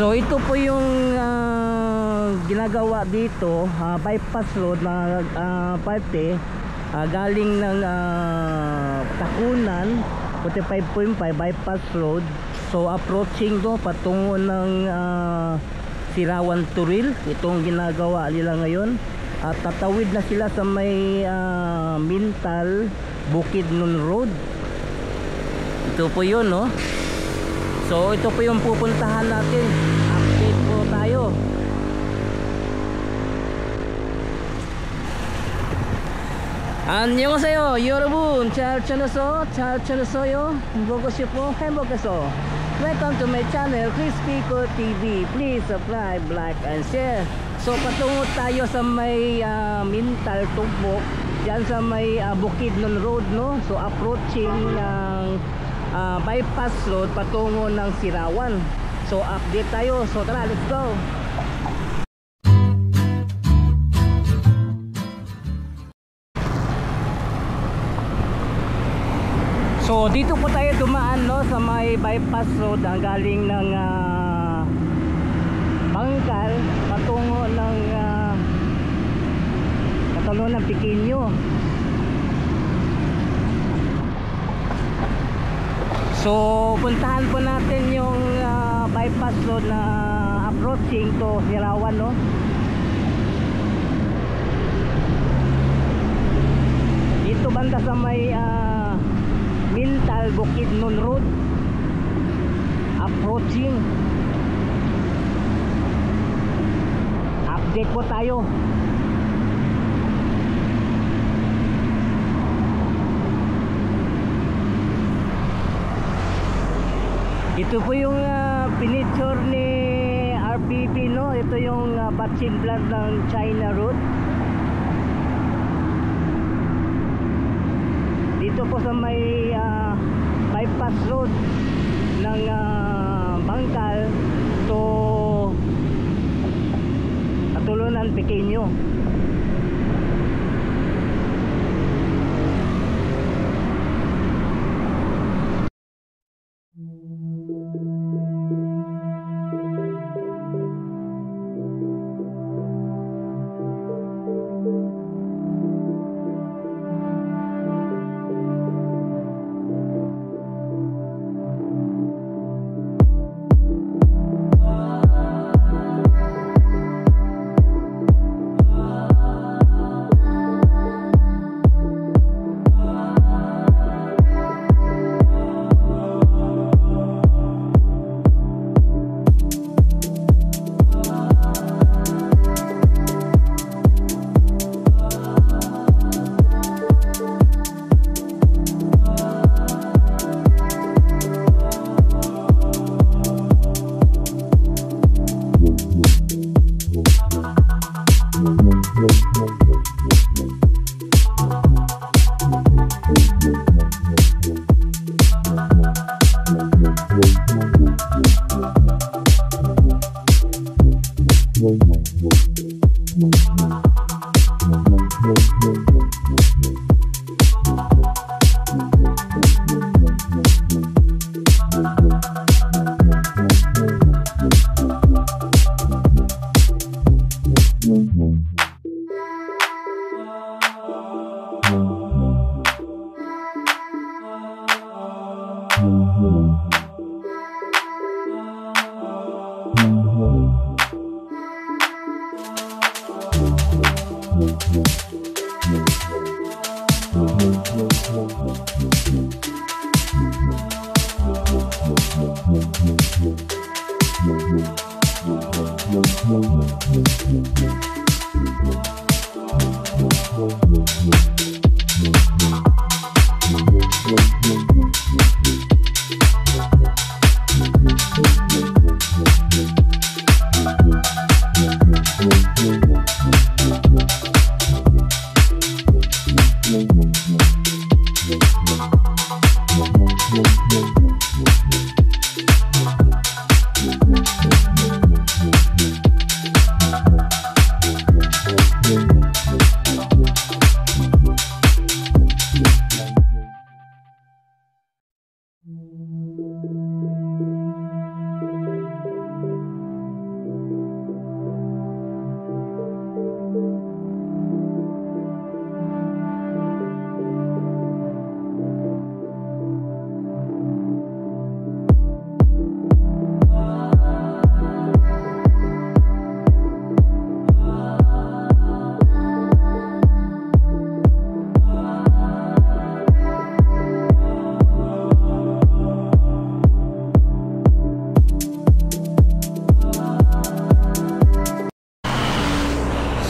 So ito po yung ginagawa dito, bypass road na parte galing ng Takunan 45.5 bypass road. So approaching do patungo ng Sirawan Turil. Itong ginagawa nila ngayon. At tatawid na sila sa may Mintal Bukidnon Road. Ito po yun, no? So ito po yung pupuntahan natin. Update po tayo. 안녕하세요 여러분. 잘 지내세요? 보고싶어 행복해서. Welcome to my channel Crispy Co TV. Please subscribe, like and share. So patungo tayo sa may Mintal Tugbok, diyan sa may Bukidnon Road, no? So approaching ng bypass road patungo ng Sirawan. So update tayo. So tara, let's go. So dito po tayo dumaan, no, sa may bypass road ang galing ng Bangkal patungo ng Catalonia Pequeño. So puntahan po natin yung bypass road na approaching to Sirawan, no? Dito banda sa may Mintal Bukidnon Road approaching. Update po tayo. Ito po yung pinicture ni RPP, no? Ito yung batching plant ng China Road. Dito po sa may bypass road ng Bangkal to Catalonia Pequeño.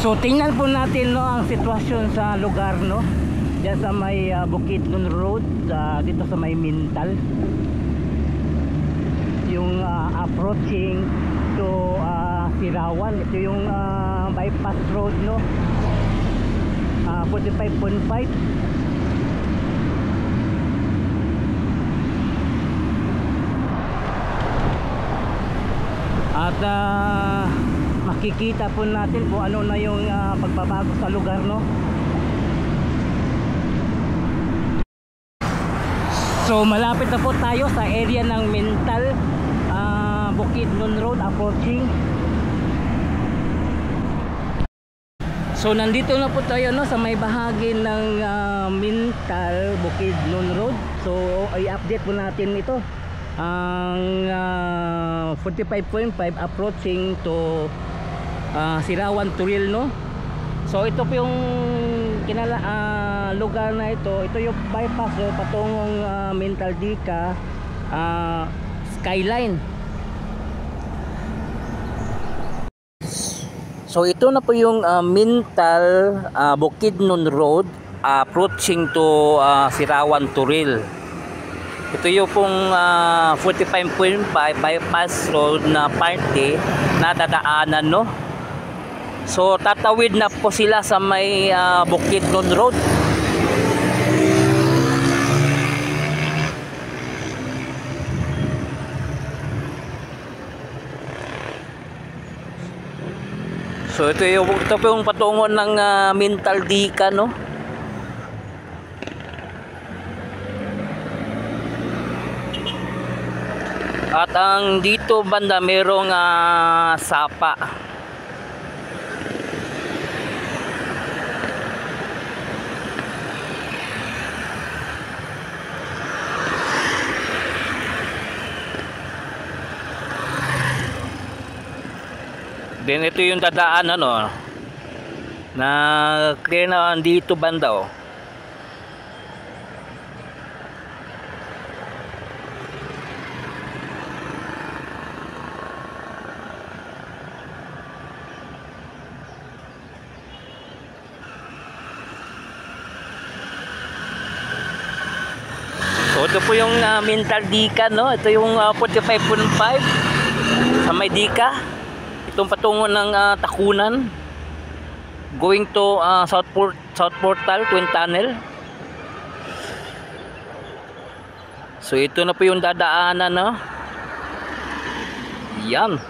So tingnan po natin, no, ang sitwasyon sa lugar, no, diyan sa may Bukidnon Road, dito sa may Mintal, yung approaching to Sirawan. Ito yung bypass road, no, 45.5. At makikita po natin kung ano na yung pagbabago sa lugar, no. So malapit na po tayo sa area ng Mintal, Bukidnon Road approaching. So nandito na po tayo, no, sa may bahagi ng Mintal, Bukidnon Road. So i-update po natin ito, ang 45.5 approaching to Sirawan Turil, no. So ito po yung lugar na ito. Ito yung bypass road patungong Mintal Dika Skyline. So ito na po yung Mintal Bukidnon Road approaching to Sirawan Turil. Ito yung pong 45.5 bypass road na parte na dadaanan, no. So tatawid na po sila sa may Bukidnon Road. So ito po yung patungo ng Mintal Dika, no. At ang dito banda merong sapa. Then ito yung dadaan, ano, na clear na dito banda, oh. So ito po yung Mintal Dika, no. Ito yung 45.5 sa may Dika. Itong patungo ng Takunan going to South Portal Twin Tunnel. So ito na po yung dadaanan, no. Yan.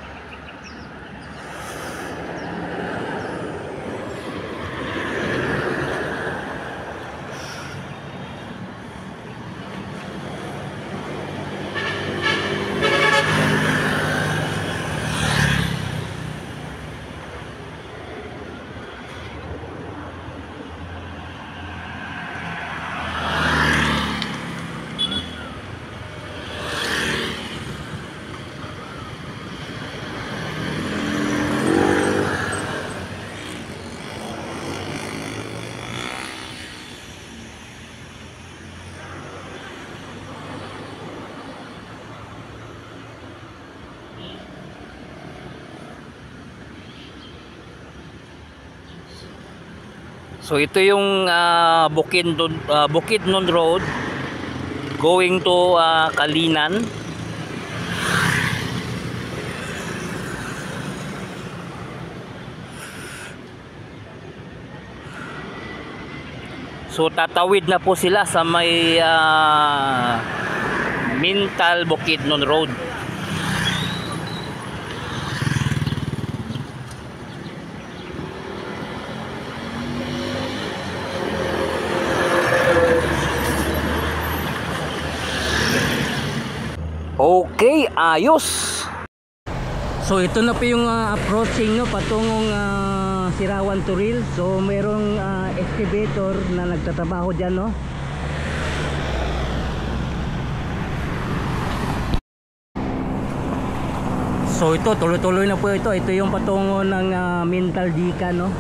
So ito yung Bukidnon Road going to Kalinan. So tatawid na po sila sa may Mintal Bukidnon Road. Okay, ayos. So ito na po yung approaching, no, patungong Sirawan Turil. So mayroong excavator na nagtatrabaho dyan, no. So ito, tuloy-tuloy na po ito. Ito yung patungo ng Mintal Dika, no.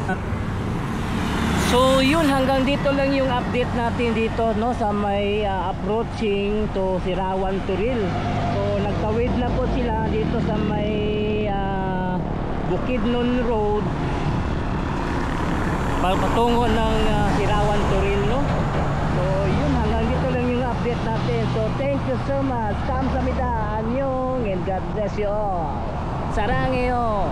So yun, hanggang dito lang yung update natin dito, no, sa may approaching to Sirawan Turil. So nagtawid na po sila dito sa may Bukidnon Road patungo ng Sirawan Turil, no? So yun, hanggang dito lang yung update natin. So thank you so much. Kamsahamnida, anyong, and God bless you all. Sarangeo.